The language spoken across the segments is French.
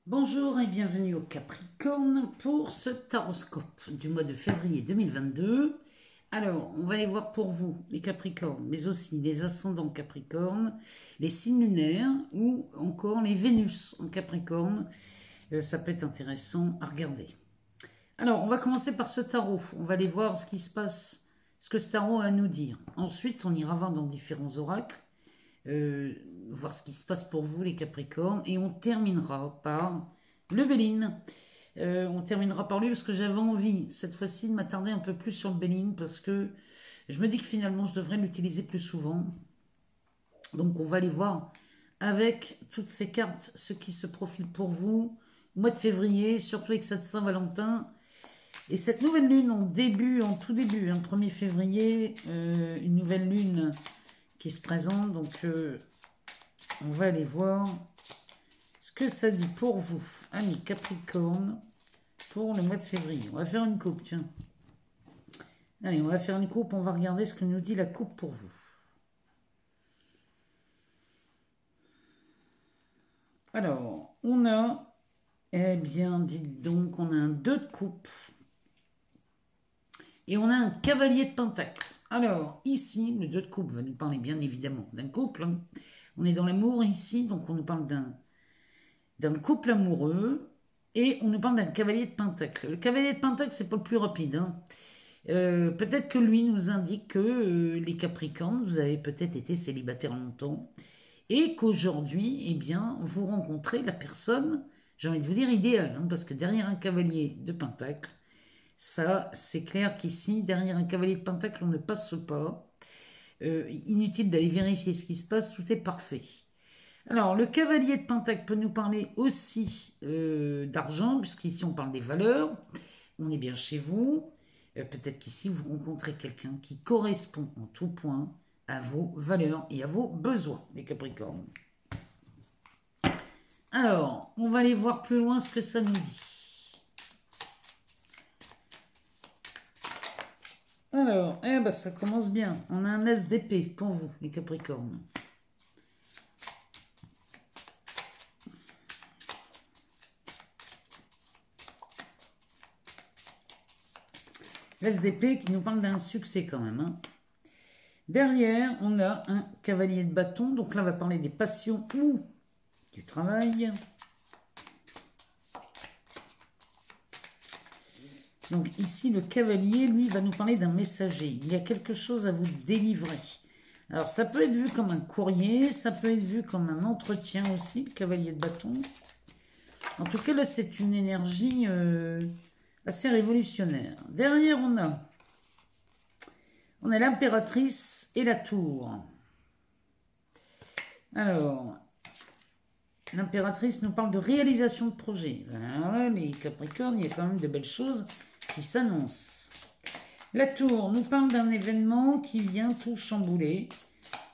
Bonjour et bienvenue au Capricorne pour ce taroscope du mois de février 2022. Alors, on va aller voir pour vous, les Capricornes, mais aussi les ascendants Capricorne, les signes lunaires ou encore les Vénus en Capricorne. Ça peut être intéressant à regarder. Alors, on va commencer par ce tarot. On va aller voir ce qui se passe, ce que ce tarot a à nous dire. Ensuite, on ira voir dans différents oracles. Voir ce qui se passe pour vous les Capricornes et on terminera par le Béline. On terminera par lui parce que j'avais envie cette fois-ci de m'attarder un peu plus sur le Béline parce que je me dis que finalement je devrais l'utiliser plus souvent. Donc on va aller voir avec toutes ces cartes ce qui se profile pour vous au mois de février, surtout avec cette Saint-Valentin et cette nouvelle lune en tout début, 1er février, une nouvelle lune qui se présente. Donc, on va aller voir ce que ça dit pour vous, amis Capricorne, pour le mois de février. On va faire une coupe, tiens. Allez, on va faire une coupe, on va regarder ce que nous dit la coupe pour vous. Alors, on a, eh bien, dites donc, on a un 2 de coupe. Et on a un cavalier de pentacle. Alors, ici, le 2 de coupe va nous parler bien évidemment d'un couple. Hein. On est dans l'amour ici, donc on nous parle d'un couple amoureux. Et on nous parle d'un cavalier de pentacle. Le cavalier de pentacle, c'est pas le plus rapide. Hein. Peut-être que lui nous indique que les Capricornes, vous avez peut-être été célibataire longtemps. Et qu'aujourd'hui, eh bien, vous rencontrez la personne, j'ai envie de vous dire, idéale. Hein, parce que derrière un cavalier de pentacle, ça, c'est clair qu'ici, derrière un cavalier de pentacle, on ne passe pas. Inutile d'aller vérifier ce qui se passe, tout est parfait. Alors, le cavalier de pentacle peut nous parler aussi d'argent, puisqu'ici, on parle des valeurs. On est bien chez vous. Peut-être qu'ici, vous rencontrez quelqu'un qui correspond en tout point à vos valeurs et à vos besoins, les Capricornes. Alors, on va aller voir plus loin ce que ça nous dit. Alors, eh ben, ça commence bien. On a un as d'épée pour vous, les Capricornes. L'as d'épée qui nous parle d'un succès quand même. Hein. Derrière, on a un cavalier de bâton. Donc là, on va parler des passions ou du travail. Donc ici, le cavalier, lui, va nous parler d'un messager. Il y a quelque chose à vous délivrer. Alors, ça peut être vu comme un courrier, ça peut être vu comme un entretien aussi, le cavalier de bâton. En tout cas, là, c'est une énergie assez révolutionnaire. Derrière, on a l'impératrice et la tour. Alors, l'impératrice nous parle de réalisation de projet. Voilà, les Capricornes, il y a quand même de belles choses qui s'annonce. La tour nous parle d'un événement qui vient tout chambouler.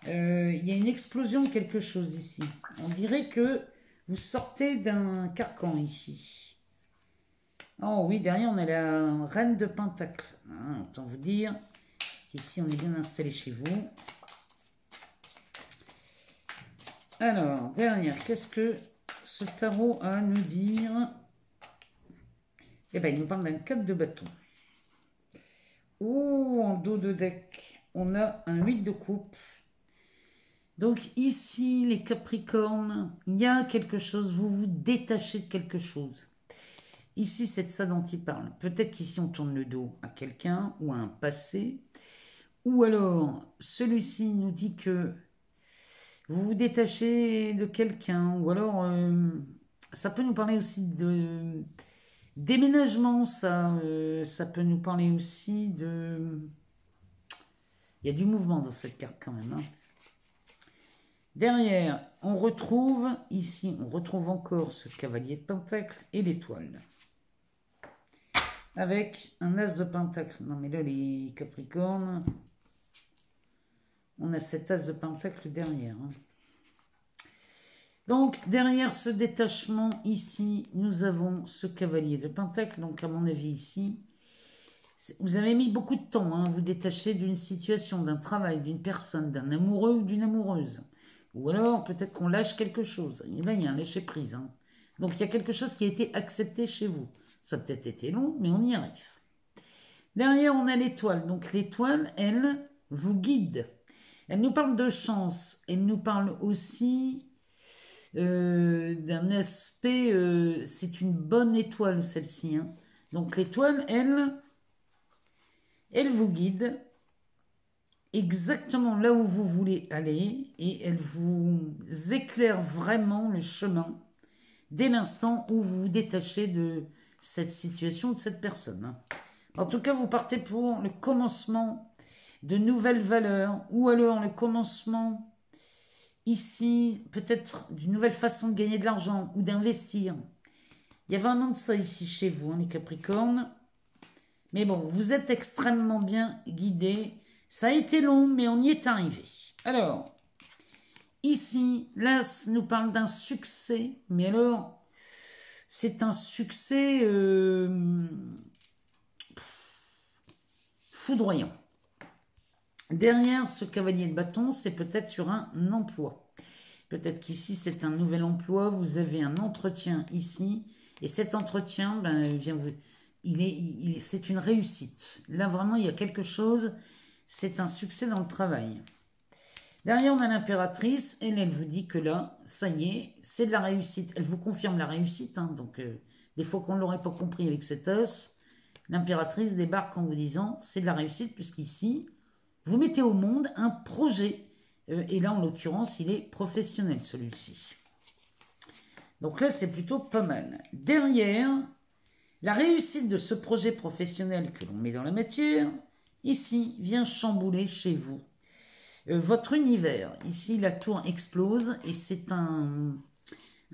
Il y a une explosion de quelque chose ici. On dirait que vous sortez d'un carcan ici. Oh oui, derrière on a la reine de pentacle. Hein, autant vous dire qu'ici on est bien installé chez vous. Alors, derrière, qu'est-ce que ce tarot a à nous dire? Eh bien, il nous parle d'un 4 de bâton. Oh, en dos de deck, on a un 8 de coupe. Donc ici, les Capricornes, il y a quelque chose, vous vous détachez de quelque chose. Ici, c'est de ça dont il parle. Peut-être qu'ici, on tourne le dos à quelqu'un ou à un passé. Ou alors, celui-ci nous dit que vous vous détachez de quelqu'un. Ou alors, ça peut nous parler aussi de déménagement, ça peut nous parler aussi de... Il y a du mouvement dans cette carte quand même. Hein. Derrière, on retrouve encore ce cavalier de pentacle et l'étoile. Avec un as de pentacle. Non mais là, les Capricornes, on a cet as de pentacle derrière. Hein. Donc, derrière ce détachement, ici, nous avons ce cavalier de pentacle. Donc, à mon avis, ici, vous avez mis beaucoup de temps à vous détacher d'une situation, d'un travail, d'une personne, d'un amoureux ou d'une amoureuse. Ou alors, peut-être qu'on lâche quelque chose. Et là, il y a un lâcher-prise. Hein. Donc, il y a quelque chose qui a été accepté chez vous. Ça a peut-être été long, mais on y arrive. Derrière, on a l'étoile. Donc, l'étoile, elle, vous guide. Elle nous parle de chance. Elle nous parle aussi d'un aspect... c'est une bonne étoile, celle-ci. Hein. Donc, l'étoile, elle vous guide exactement là où vous voulez aller et elle vous éclaire vraiment le chemin dès l'instant où vous vous détachez de cette situation, de cette personne. Hein. En tout cas, vous partez pour le commencement de nouvelles valeurs ou alors le commencement ici peut-être d'une nouvelle façon de gagner de l'argent ou d'investir. Il y a vraiment de ça ici chez vous, hein, les Capricornes. Mais bon, vous êtes extrêmement bien guidés. Ça a été long, mais on y est arrivé. Alors, ici, l'As nous parle d'un succès. Mais alors, c'est un succès foudroyant. Derrière ce cavalier de bâton, c'est peut-être sur un emploi. Peut-être qu'ici, c'est un nouvel emploi. Vous avez un entretien ici. Et cet entretien, ben, c'est une réussite. Là, vraiment, il y a quelque chose. C'est un succès dans le travail. Derrière, on a l'impératrice. Elle vous dit que là, ça y est, c'est de la réussite. Elle vous confirme la réussite. Hein, donc, des fois qu'on ne l'aurait pas compris avec cet os, l'impératrice débarque en vous disant c'est de la réussite, puisqu'ici, vous mettez au monde un projet. Et là, en l'occurrence, il est professionnel, celui-ci. Donc là, c'est plutôt pas mal. Derrière, la réussite de ce projet professionnel que l'on met dans la matière, ici, vient chambouler chez vous votre univers. Ici, la tour explose et c'est un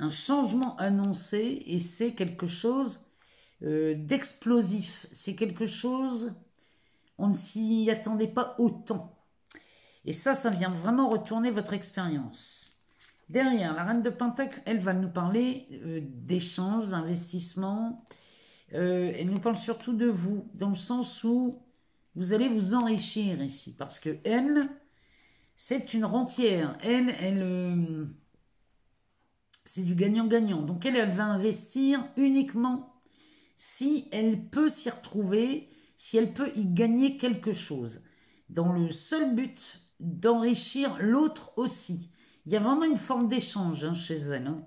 changement annoncé et c'est quelque chose d'explosif. C'est quelque chose, on ne s'y attendait pas autant. Et ça vient vraiment retourner votre expérience. Derrière, la reine de Pentacle, elle va nous parler d'échanges, d'investissements. Elle nous parle surtout de vous, dans le sens où vous allez vous enrichir ici. Parce que elle, c'est une rentière. Elle c'est du gagnant-gagnant. Donc elle va investir uniquement si elle peut s'y retrouver, si elle peut y gagner quelque chose. Dans le seul but d'enrichir l'autre aussi. Il y a vraiment une forme d'échange hein, chez elle. Hein.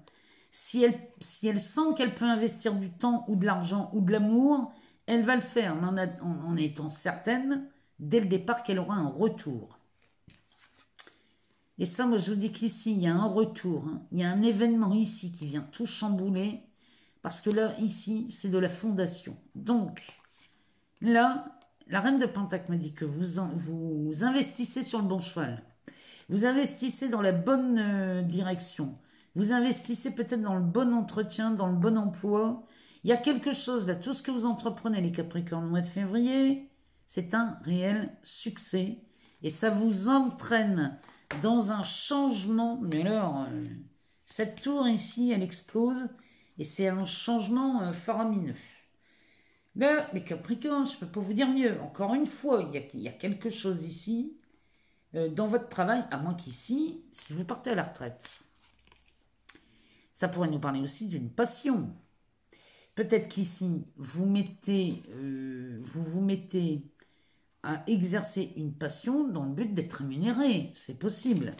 Si elle sent qu'elle peut investir du temps ou de l'argent ou de l'amour, elle va le faire, mais en étant certaine, dès le départ, qu'elle aura un retour. Et ça, moi, je vous dis qu'ici, il y a un retour. Hein. Il y a un événement ici qui vient tout chambouler, parce que là, ici, c'est de la fondation. Donc, là, la reine de Pentacle me dit que vous investissez sur le bon cheval. Vous investissez dans la bonne direction. Vous investissez peut-être dans le bon entretien, dans le bon emploi. Il y a quelque chose là, tout ce que vous entreprenez, les Capricornes, au mois de février, c'est un réel succès. Et ça vous entraîne dans un changement. Mais alors, cette tour ici, elle explose. Et c'est un changement faramineux. Là, les Capricornes, je ne peux pas vous dire mieux. Encore une fois, il y a quelque chose ici, dans votre travail, à moins qu'ici, si vous partez à la retraite, ça pourrait nous parler aussi d'une passion. Peut-être qu'ici, vous vous mettez à exercer une passion dans le but d'être rémunéré. C'est possible.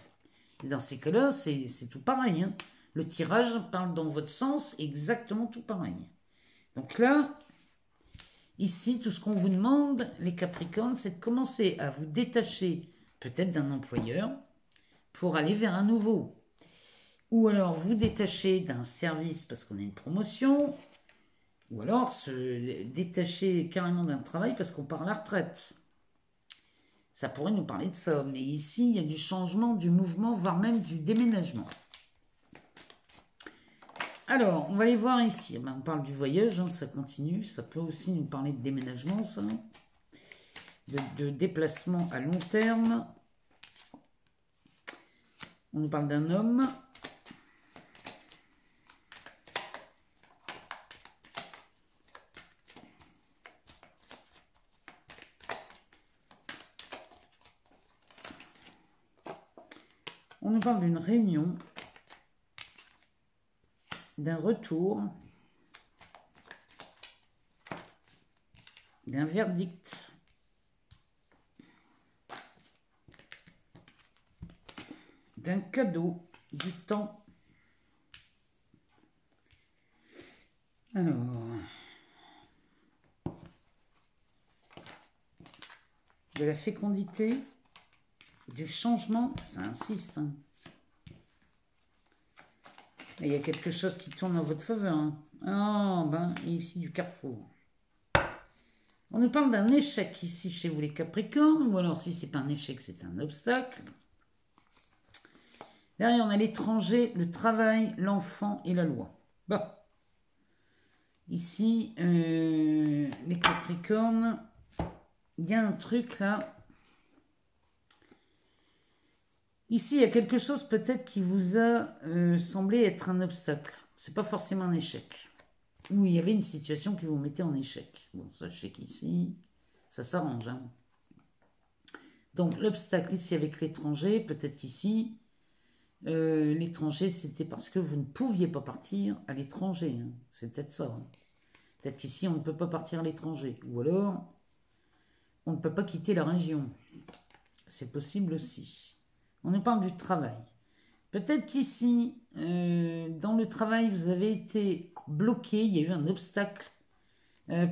Et dans ces cas-là, c'est tout pareil. Hein. Le tirage parle dans votre sens exactement tout pareil. Donc là, ici, tout ce qu'on vous demande, les Capricornes, c'est de commencer à vous détacher peut-être d'un employeur pour aller vers un nouveau. Ou alors vous détacher d'un service parce qu'on a une promotion, ou alors se détacher carrément d'un travail parce qu'on part à la retraite. Ça pourrait nous parler de ça, mais ici, il y a du changement, du mouvement, voire même du déménagement. Alors, on va aller voir ici. On parle du voyage, hein, ça continue. Ça peut aussi nous parler de déménagement, ça. De déplacement à long terme. On nous parle d'un homme. On nous parle d'une réunion. d'un retour, d'un verdict, d'un cadeau, du temps. Alors, de la fécondité, du changement, ça insiste. Hein. Il y a quelque chose qui tourne en votre faveur. Hein. Ah, ben, et ici du carrefour. On nous parle d'un échec ici chez vous les Capricornes, ou alors si c'est pas un échec, c'est un obstacle. Derrière, on a l'étranger, le travail, l'enfant et la loi. Bon. Ici, les Capricornes, il y a un truc là. Ici, il y a quelque chose peut-être qui vous a semblé être un obstacle. C'est pas forcément un échec. Ou il y avait une situation qui vous mettait en échec. Bon, sachez qu'ici, ça s'arrange. Hein. Donc, l'obstacle ici avec l'étranger, peut-être qu'ici, l'étranger, c'était parce que vous ne pouviez pas partir à l'étranger. Hein. C'est peut-être ça. Hein. Peut-être qu'ici, on ne peut pas partir à l'étranger. Ou alors, on ne peut pas quitter la région. C'est possible aussi. On nous parle du travail. Peut-être qu'ici, dans le travail, vous avez été bloqué, il y a eu un obstacle,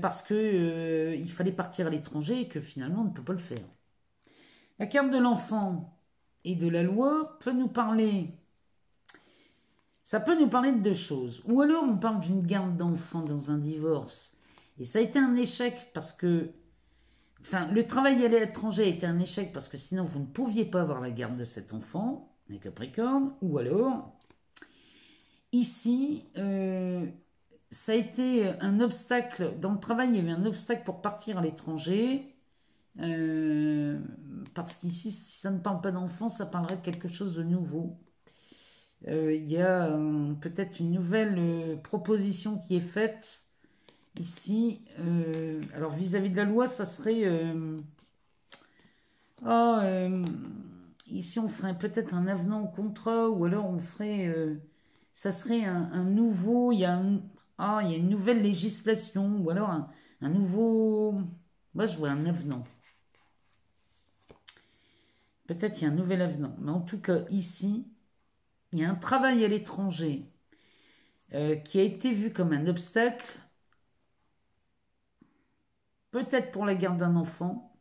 parce que il fallait partir à l'étranger et que finalement, on ne peut pas le faire. La carte de l'enfant et de la loi peut nous parler... Ça peut nous parler de deux choses. Ou alors, on parle d'une garde d'enfant dans un divorce. Et ça a été un échec parce que... Enfin, le travail à l'étranger a été un échec parce que sinon, vous ne pouviez pas avoir la garde de cet enfant, les Capricornes. Ou alors, ici, ça a été un obstacle. Dans le travail, il y a eu un obstacle pour partir à l'étranger. Parce qu'ici, si ça ne parle pas d'enfant, ça parlerait de quelque chose de nouveau. Il y a peut-être une nouvelle proposition qui est faite ici. Alors vis-à-vis de la loi, ça serait... ici, on ferait peut-être un avenant au contrat, ou alors on ferait... ça serait un nouveau... il y a une nouvelle législation, ou alors un nouveau... Moi, je vois un avenant. Peut-être il y a un nouvel avenant. Mais en tout cas, ici... Il y a un travail à l'étranger qui a été vu comme un obstacle, peut-être pour la garde d'un enfant.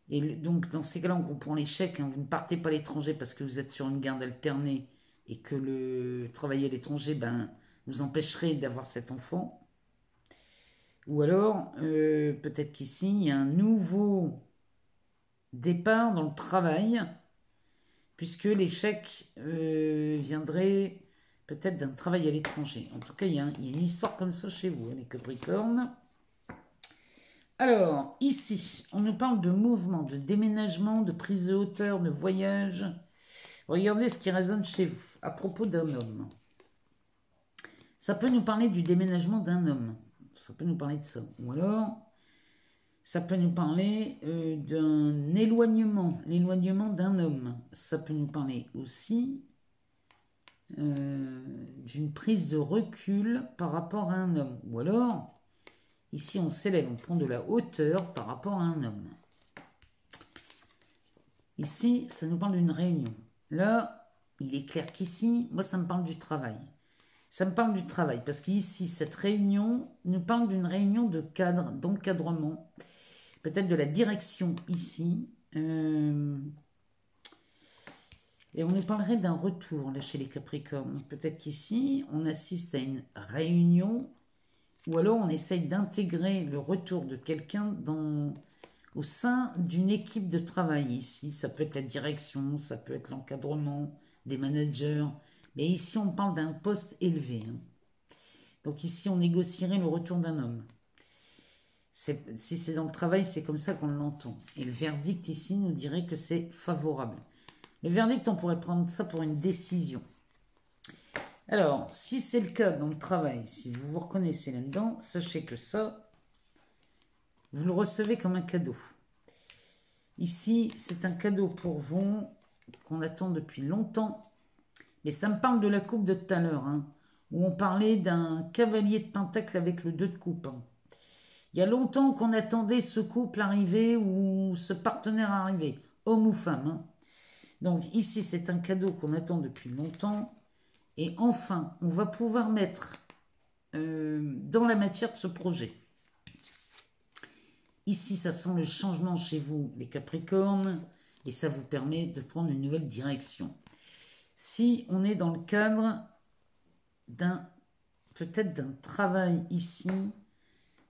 Et donc, dans ces cas-là, on comprend l'échec. Hein, vous ne partez pas à l'étranger parce que vous êtes sur une garde alternée et que le travail à l'étranger vous empêcherait d'avoir cet enfant. Ou alors, peut-être qu'ici, il y a un nouveau départ dans le travail, puisque l'échec viendrait peut-être d'un travail à l'étranger. En tout cas, il y a une histoire comme ça chez vous, les Capricornes. Alors, ici, on nous parle de mouvement, de déménagement, de prise de hauteur, de voyage. Regardez ce qui résonne chez vous à propos d'un homme. Ça peut nous parler du déménagement d'un homme. Ça peut nous parler de ça. Ou alors... ça peut nous parler d'un éloignement, l'éloignement d'un homme. Ça peut nous parler aussi d'une prise de recul par rapport à un homme. Ou alors, ici on s'élève, on prend de la hauteur par rapport à un homme. Ici, ça nous parle d'une réunion. Là, il est clair qu'ici, moi ça me parle du travail. Ça me parle du travail parce qu'ici, cette réunion nous parle d'une réunion de cadre, d'encadrement. Peut-être de la direction ici. Et on nous parlerait d'un retour là chez les Capricornes. Peut-être qu'ici, on assiste à une réunion ou alors on essaye d'intégrer le retour de quelqu'un au sein d'une équipe de travail ici. Ça peut être la direction, ça peut être l'encadrement des managers. Mais ici, on parle d'un poste élevé. Hein. Donc ici, on négocierait le retour d'un homme. Si c'est dans le travail, c'est comme ça qu'on l'entend. Et le verdict ici nous dirait que c'est favorable. Le verdict, on pourrait prendre ça pour une décision. Alors, si c'est le cas dans le travail, si vous vous reconnaissez là-dedans, sachez que ça, vous le recevez comme un cadeau. Ici, c'est un cadeau pour vous qu'on attend depuis longtemps. Mais ça me parle de la coupe de tout à l'heure. Hein. où on parlait d'un cavalier de pentacle avec le 2 de coupe. Il y a longtemps qu'on attendait ce couple arrivé ou ce partenaire arrivé, homme ou femme. Hein. Donc ici, c'est un cadeau qu'on attend depuis longtemps. Et enfin, on va pouvoir mettre dans la matière de ce projet. Ici, ça sent le changement chez vous, les Capricornes, et ça vous permet de prendre une nouvelle direction. Si on est dans le cadre peut-être d'un travail ici,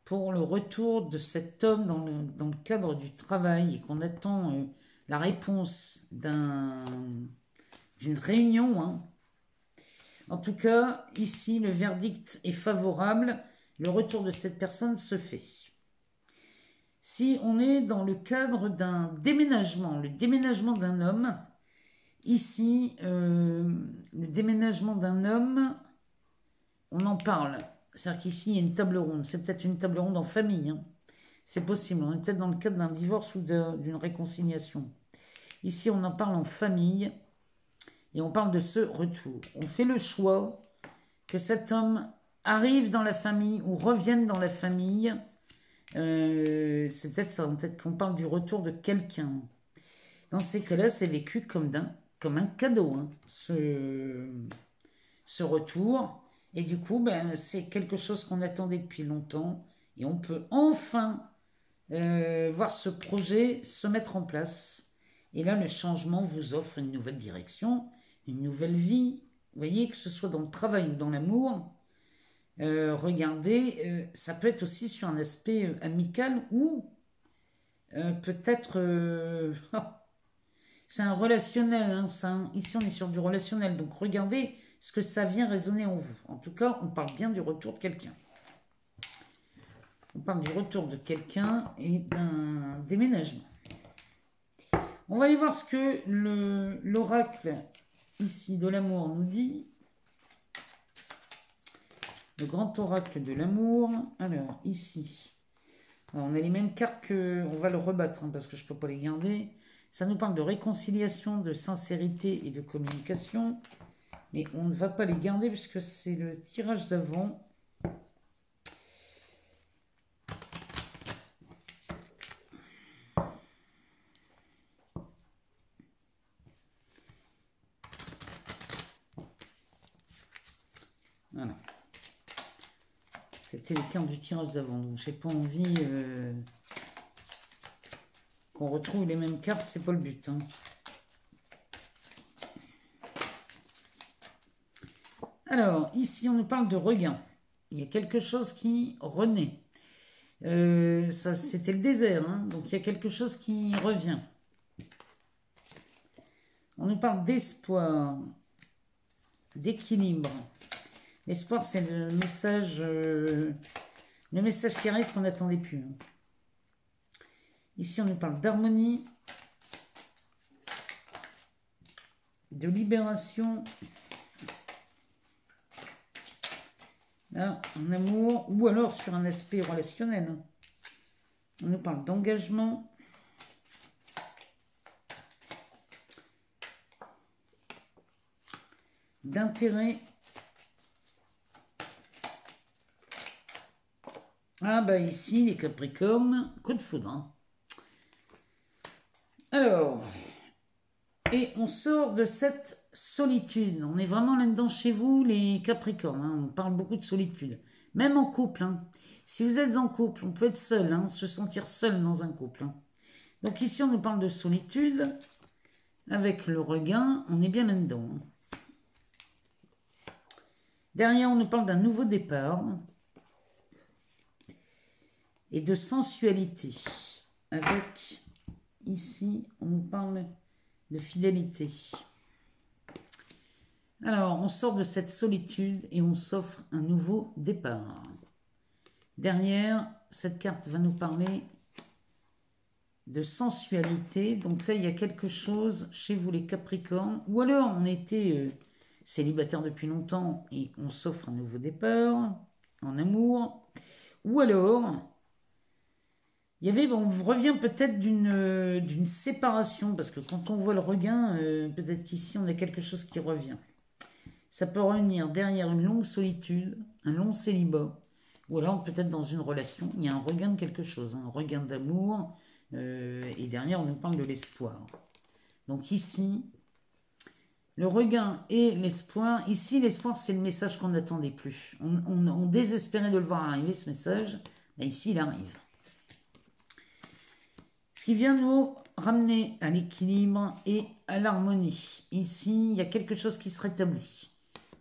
pour le retour de cet homme dans le cadre du travail, et qu'on attend la réponse d'une réunion, hein. En tout cas, ici, le verdict est favorable, le retour de cette personne se fait. Si on est dans le cadre d'un déménagement, le déménagement d'un homme, ici, le déménagement d'un homme, on en parle. C'est-à-dire qu'ici, il y a une table ronde. C'est peut-être une table ronde en famille. Hein. C'est possible. On est peut-être dans le cadre d'un divorce ou d'une réconciliation. Ici, on en parle en famille et on parle de ce retour. On fait le choix que cet homme arrive dans la famille ou revienne dans la famille. C'est peut-être ça, peut-être qu'on parle du retour de quelqu'un. Dans ces cas-là, c'est vécu comme un cadeau, hein, ce retour. Et du coup, ben, c'est quelque chose qu'on attendait depuis longtemps. Et on peut enfin voir ce projet se mettre en place. Et là, le changement vous offre une nouvelle direction, une nouvelle vie. Vous voyez, que ce soit dans le travail ou dans l'amour. Regardez, ça peut être aussi sur un aspect amical ou peut-être... c'est un relationnel. Hein, ici, on est sur du relationnel. Donc, regardez ce que ça vient résonner en vous. En tout cas, on parle bien du retour de quelqu'un. On parle du retour de quelqu'un et d'un déménagement. On va aller voir ce que l'oracle ici de l'amour nous dit. Le grand oracle de l'amour. Alors, ici. Alors, on a les mêmes cartes que... On va le rebattre, hein, parce que je ne peux pas les garder. Ça nous parle de réconciliation, de sincérité et de communication. Mais on ne va pas les garder puisque c'est le tirage d'avant. Voilà. C'était les cartes du tirage d'avant. Donc, j'ai pas envie qu'on retrouve les mêmes cartes. C'est pas le but. Hein. Alors, ici, on nous parle de regain. Il y a quelque chose qui renaît. Ça, c'était le désert, hein, donc il y a quelque chose qui revient. On nous parle d'espoir, d'équilibre. L'espoir, c'est le message qui arrive qu'on n'attendait plus. Hein. Ici, on nous parle d'harmonie, de libération. Là, en amour, ou alors sur un aspect relationnel. On nous parle d'engagement. D'intérêt. Ah bah ici, les Capricornes, coup de foudre. Hein. Alors, et on sort de cette solitude. On est vraiment là-dedans chez vous, les Capricornes. Hein. On parle beaucoup de solitude. Même en couple. Hein. Si vous êtes en couple, on peut être seul, hein, se sentir seul dans un couple. Hein. Donc ici, on nous parle de solitude. Avec le regain, on est bien là-dedans. Hein. Derrière, on nous parle d'un nouveau départ. Et de sensualité. Avec, ici, on nous parle de fidélité. Alors, on sort de cette solitude et on s'offre un nouveau départ. Derrière, cette carte va nous parler de sensualité. Donc là, il y a quelque chose chez vous, les Capricornes. Ou alors, on était célibataire depuis longtemps et on s'offre un nouveau départ en amour. Ou alors... on revient peut-être d'une séparation, parce que quand on voit le regain, peut-être qu'ici, on a quelque chose qui revient. Ça peut revenir derrière une longue solitude, un long célibat, ou alors peut-être dans une relation, il y a un regain de quelque chose, un regain d'amour, et derrière on nous parle de l'espoir. Donc ici, le regain et l'espoir, ici l'espoir c'est le message qu'on n'attendait plus. On désespérait de le voir arriver ce message, mais ici il arrive. Ce qui vient nous ramener à l'équilibre et à l'harmonie. Ici, il y a quelque chose qui se rétablit.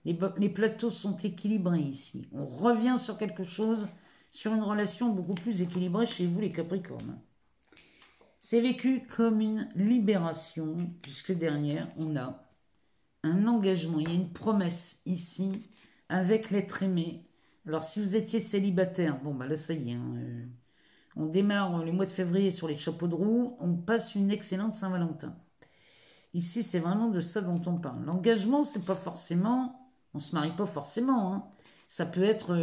Les plateaux sont équilibrés ici. On revient sur quelque chose, sur une relation beaucoup plus équilibrée chez vous les Capricornes. C'est vécu comme une libération, puisque derrière, on a un engagement, il y a une promesse ici, avec l'être aimé. Alors, si vous étiez célibataire, bon, bah là, ça y est, hein, on démarre le mois de février sur les chapeaux de roue, on passe une excellente Saint-Valentin. Ici, c'est vraiment de ça dont on parle. L'engagement, c'est pas forcément... On ne se marie pas forcément. Hein. Ça peut être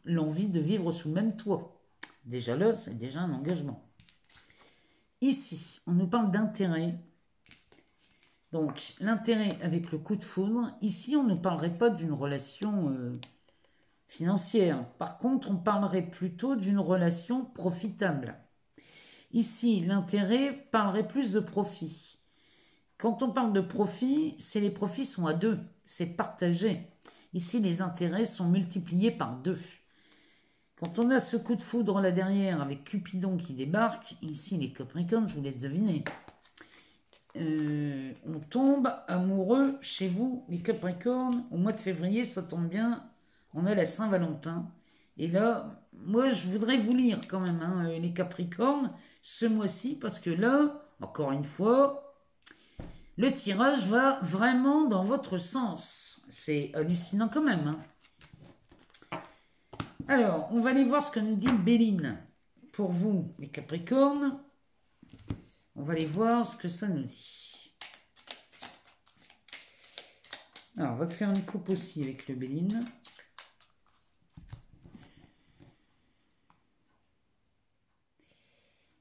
l'envie de vivre sous le même toit. Déjà là, c'est déjà un engagement. Ici, on nous parle d'intérêt. Donc, l'intérêt avec le coup de foudre. Ici, on ne parlerait pas d'une relation financière. Par contre, on parlerait plutôt d'une relation profitable. Ici, l'intérêt parlerait plus de profit. Quand on parle de profit, c'est les profits sont à deux. C'est partagé. Ici, les intérêts sont multipliés par 2. Quand on a ce coup de foudre là derrière avec Cupidon qui débarque, ici les Capricornes, je vous laisse deviner. On tombe amoureux chez vous, les Capricornes. Au mois de février, ça tombe bien, on a la Saint-Valentin. Et là, moi, je voudrais vous lire quand même, hein, les Capricornes, ce mois-ci, parce que là, encore une fois... Le tirage va vraiment dans votre sens. C'est hallucinant quand même. Hein. Alors, on va aller voir ce que nous dit Béline. Pour vous, les Capricornes, on va aller voir ce que ça nous dit. Alors, on va faire une coupe aussi avec le Béline.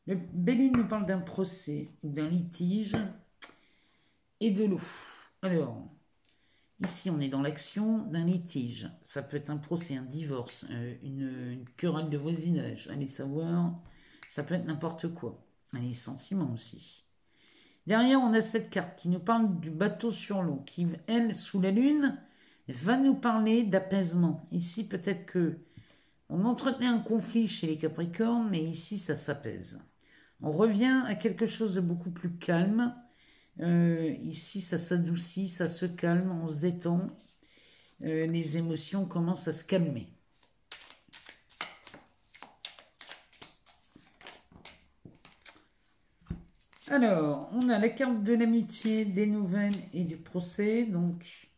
Le Béline nous parle d'un procès ou d'un litige et de l'eau. Alors, ici on est dans l'action d'un litige. Ça peut être un procès, un divorce, une querelle de voisinage. Allez savoir, ça peut être n'importe quoi. Un licenciement aussi. Derrière, on a cette carte qui nous parle du bateau sur l'eau, qui, elle, sous la lune, va nous parler d'apaisement. Ici, peut-être que on entretenait un conflit chez les Capricornes, mais ici, ça s'apaise. On revient à quelque chose de beaucoup plus calme. Ici, ça s'adoucit, ça se calme, on se détend. Les émotions commencent à se calmer. Alors, on a la carte de l'amitié, des nouvelles et du procès. Donc,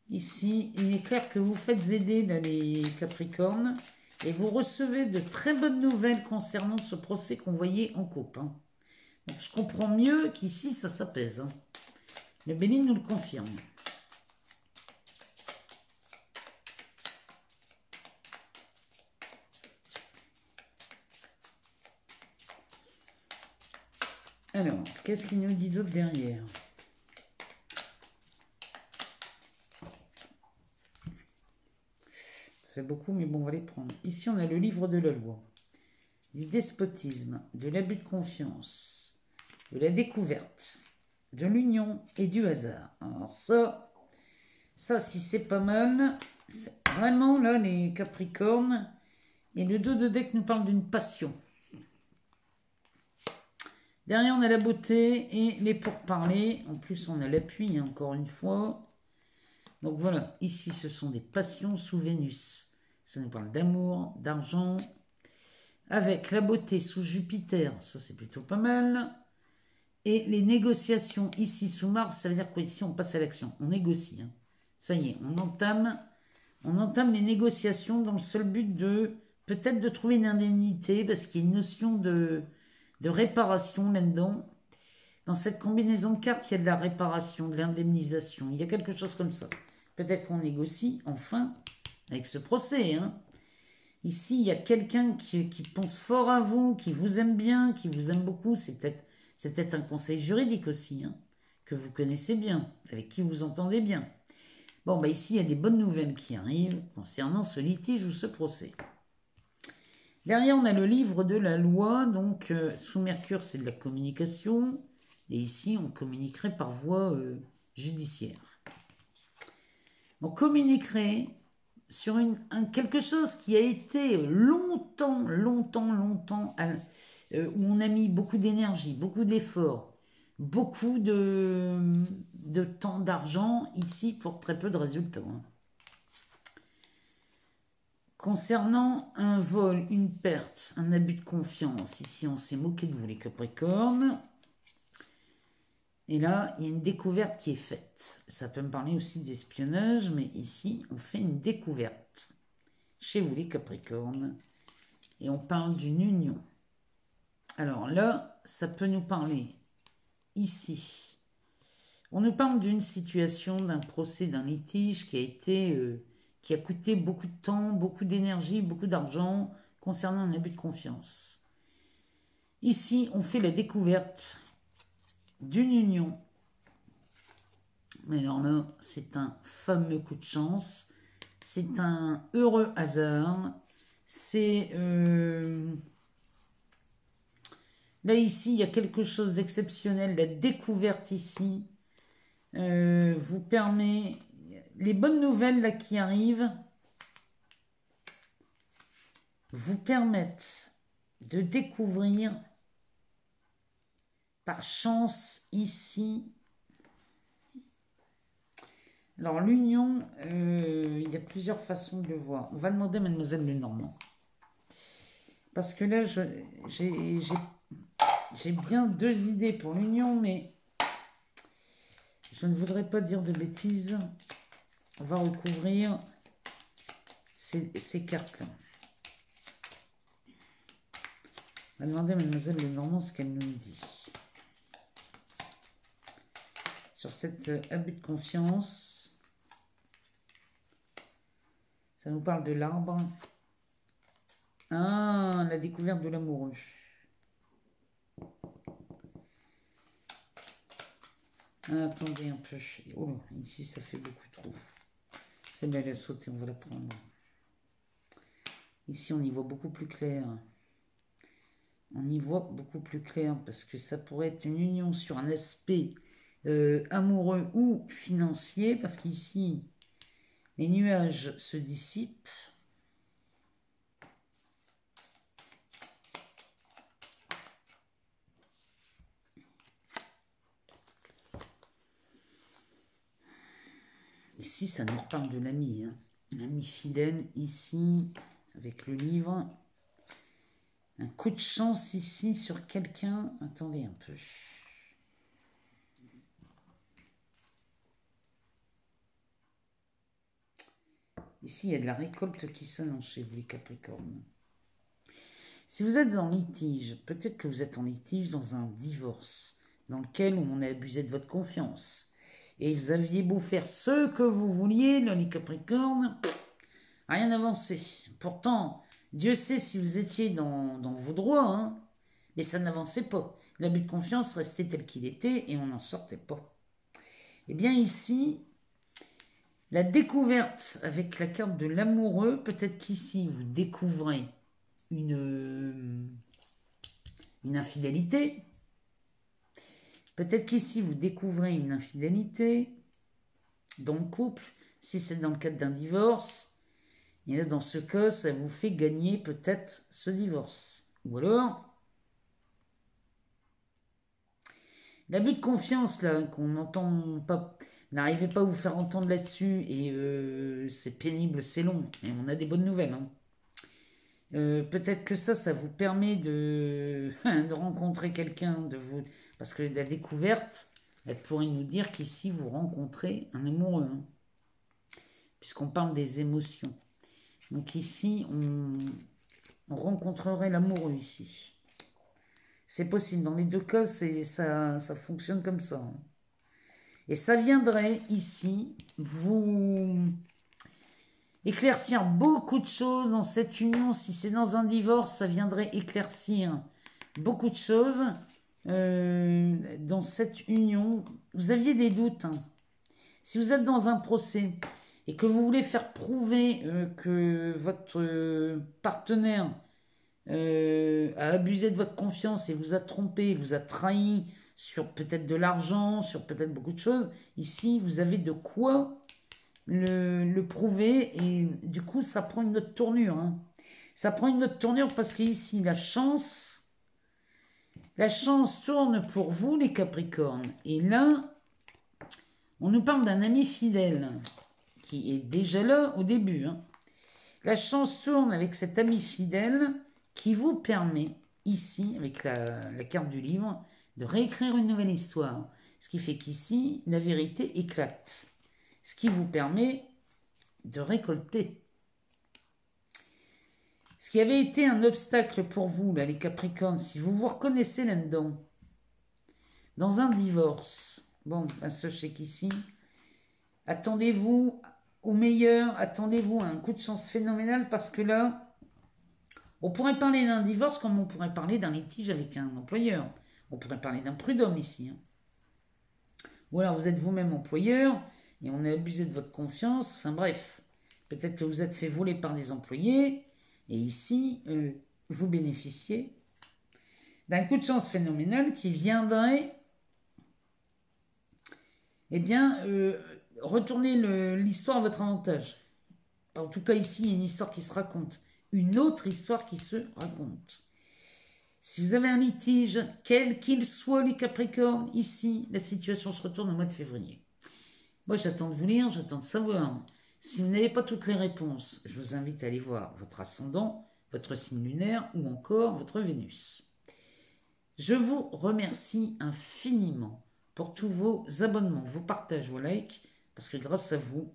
ici, il est clair que vous faites aider là, les Capricornes. Et vous recevez de très bonnes nouvelles concernant ce procès qu'on voyait en coupe. Hein. Donc, je comprends mieux qu'ici, ça s'apaise. Hein. Le Béline nous le confirme. Alors, qu'est-ce qu'il nous dit d'autre derrière? Ça fait beaucoup, mais bon, on va les prendre. Ici, on a le livre de la loi, du despotisme, de l'abus de confiance, de la découverte, de l'union et du hasard. Alors ça si c'est pas mal, c'est vraiment là, les Capricornes. Et le 2 de deck nous parle d'une passion. Derrière, on a la beauté et les pourparlers. En plus, on a l'appui, encore une fois. Donc voilà, ici, ce sont des passions sous Vénus. Ça nous parle d'amour, d'argent. Avec la beauté sous Jupiter, ça c'est plutôt pas mal. Et les négociations ici sous Mars, ça veut dire qu'ici, on passe à l'action. On négocie. Hein. Ça y est, on entame les négociations dans le seul but de peut-être de trouver une indemnité, parce qu'il y a une notion de réparation là-dedans. Dans cette combinaison de cartes, il y a de la réparation, de l'indemnisation. Il y a quelque chose comme ça. Peut-être qu'on négocie, enfin, avec ce procès. Hein. Ici, il y a quelqu'un qui pense fort à vous, qui vous aime bien, qui vous aime beaucoup. C'est peut-être un conseil juridique aussi, hein, que vous connaissez bien, avec qui vous entendez bien. Bon, bah ici, il y a des bonnes nouvelles qui arrivent concernant ce litige ou ce procès. Derrière, on a le livre de la loi. Donc, sous Mercure, c'est de la communication. Et ici, on communiquerait par voie judiciaire. On communiquerait sur quelque chose qui a été longtemps, où on a mis beaucoup d'énergie, beaucoup d'efforts, beaucoup de temps, d'argent, ici, pour très peu de résultats. Concernant un vol, une perte, un abus de confiance, ici, on s'est moqué de vous, les Capricornes. Et là, il y a une découverte qui est faite. Ça peut me parler aussi d'espionnage, mais ici, on fait une découverte. Chez vous, les Capricornes. Et on parle d'une union. Alors là, ça peut nous parler ici. On nous parle d'une situation, d'un procès, d'un litige qui a coûté beaucoup de temps, beaucoup d'énergie, beaucoup d'argent concernant un abus de confiance. Ici, on fait la découverte d'une union. Mais alors là, c'est un fameux coup de chance. C'est un heureux hasard. C'est... Là, ici, il y a quelque chose d'exceptionnel. La découverte ici vous permet... Les bonnes nouvelles là qui arrivent vous permettent de découvrir par chance ici. Alors l'union, il y a plusieurs façons de le voir. On va demander à Mademoiselle Lenormand. Parce que là, j'ai bien deux idées pour l'union, mais je ne voudrais pas dire de bêtises. On va recouvrir ces cartes-là. On va demander à Mademoiselle Lenormand ce qu'elle nous dit. Sur cet abus de confiance, ça nous parle de l'arbre. Ah, la découverte de l'amoureux. Ah, attendez un peu. Oh, ici, ça fait beaucoup trop. Celle-là, elle a sauté, on va la prendre. Ici, on y voit beaucoup plus clair. On y voit beaucoup plus clair parce que ça pourrait être une union sur un aspect amoureux ou financier, parce qu'ici, les nuages se dissipent. Ici, ça nous parle de l'ami, hein. L'ami fidèle, ici, avec le livre. Un coup de chance ici sur quelqu'un. Attendez un peu. Ici, il y a de la récolte qui s'annonce chez vous, les Capricornes. Si vous êtes en litige, peut-être que vous êtes en litige dans un divorce, dans lequel on a abusé de votre confiance. Et vous aviez beau faire ce que vous vouliez, là, les Capricornes, rien n'avançait. Pourtant, Dieu sait si vous étiez dans vos droits, hein, mais ça n'avançait pas. L'abus de confiance restait tel qu'il était et on n'en sortait pas. Eh bien ici, la découverte avec la carte de l'amoureux, peut-être qu'ici vous découvrez une infidélité. Peut-être qu'ici vous découvrez une infidélité dans le couple, si c'est dans le cadre d'un divorce. Et là, dans ce cas, ça vous fait gagner peut-être ce divorce. Ou alors, l'abus de confiance, là, qu'on n'entend pas, n'arrivez pas à vous faire entendre là-dessus, et c'est pénible, c'est long, et on a des bonnes nouvelles. Hein. Peut-être que ça vous permet de rencontrer quelqu'un, parce que la découverte, elle pourrait nous dire qu'ici, vous rencontrez un amoureux, hein, puisqu'on parle des émotions. Donc ici, on rencontrerait l'amoureux ici. C'est possible. Dans les deux cas, ça fonctionne comme ça. Hein. Et ça viendrait ici vous éclaircir beaucoup de choses dans cette union. Si c'est dans un divorce, ça viendrait éclaircir beaucoup de choses dans cette union. Vous aviez des doutes. Hein. Si vous êtes dans un procès et que vous voulez faire prouver que votre partenaire a abusé de votre confiance et vous a trompé, vous a trahi sur peut-être de l'argent, sur peut-être beaucoup de choses, ici, vous avez de quoi le prouver et du coup, ça prend une autre tournure. Hein. Ça prend une autre tournure parce qu'ici, la chance tourne pour vous, les Capricornes. Et là, on nous parle d'un ami fidèle qui est déjà là au début. Hein. La chance tourne avec cet ami fidèle qui vous permet, ici, avec la carte du livre, de réécrire une nouvelle histoire. Ce qui fait qu'ici, la vérité éclate. Ce qui vous permet de récolter. Ce qui avait été un obstacle pour vous, là, les Capricornes, si vous vous reconnaissez là-dedans, dans un divorce, bon, ben, sachez qu'ici, attendez-vous au meilleur, attendez-vous à un coup de chance phénoménal, parce que là, on pourrait parler d'un divorce comme on pourrait parler d'un litige avec un employeur. On pourrait parler d'un prud'homme ici. Hein. Ou alors vous êtes vous-même employeur et on a abusé de votre confiance. Enfin bref, peut-être que vous êtes fait voler par des employés et ici, vous bénéficiez d'un coup de chance phénoménal qui viendrait, eh bien, retourner l'histoire à votre avantage. En tout cas ici, il y a une histoire qui se raconte. Une autre histoire qui se raconte. Si vous avez un litige, quel qu'il soit, les Capricornes, ici, la situation se retourne au mois de février. Moi, j'attends de vous lire, j'attends de savoir. Si vous n'avez pas toutes les réponses, je vous invite à aller voir votre ascendant, votre signe lunaire ou encore votre Vénus. Je vous remercie infiniment pour tous vos abonnements, vos partages, vos likes, parce que grâce à vous,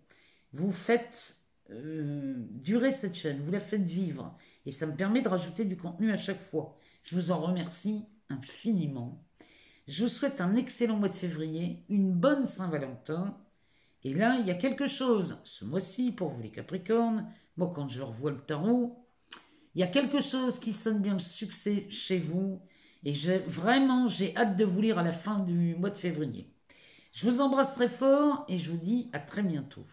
vous faites durer cette chaîne, vous la faites vivre, et ça me permet de rajouter du contenu à chaque fois. Je vous en remercie infiniment. Je vous souhaite un excellent mois de février, une bonne Saint-Valentin. Et là, il y a quelque chose, ce mois-ci, pour vous les Capricornes, moi quand je revois le tarot, il y a quelque chose qui sonne bien le succès chez vous. Et vraiment, j'ai hâte de vous lire à la fin du mois de février. Je vous embrasse très fort et je vous dis à très bientôt.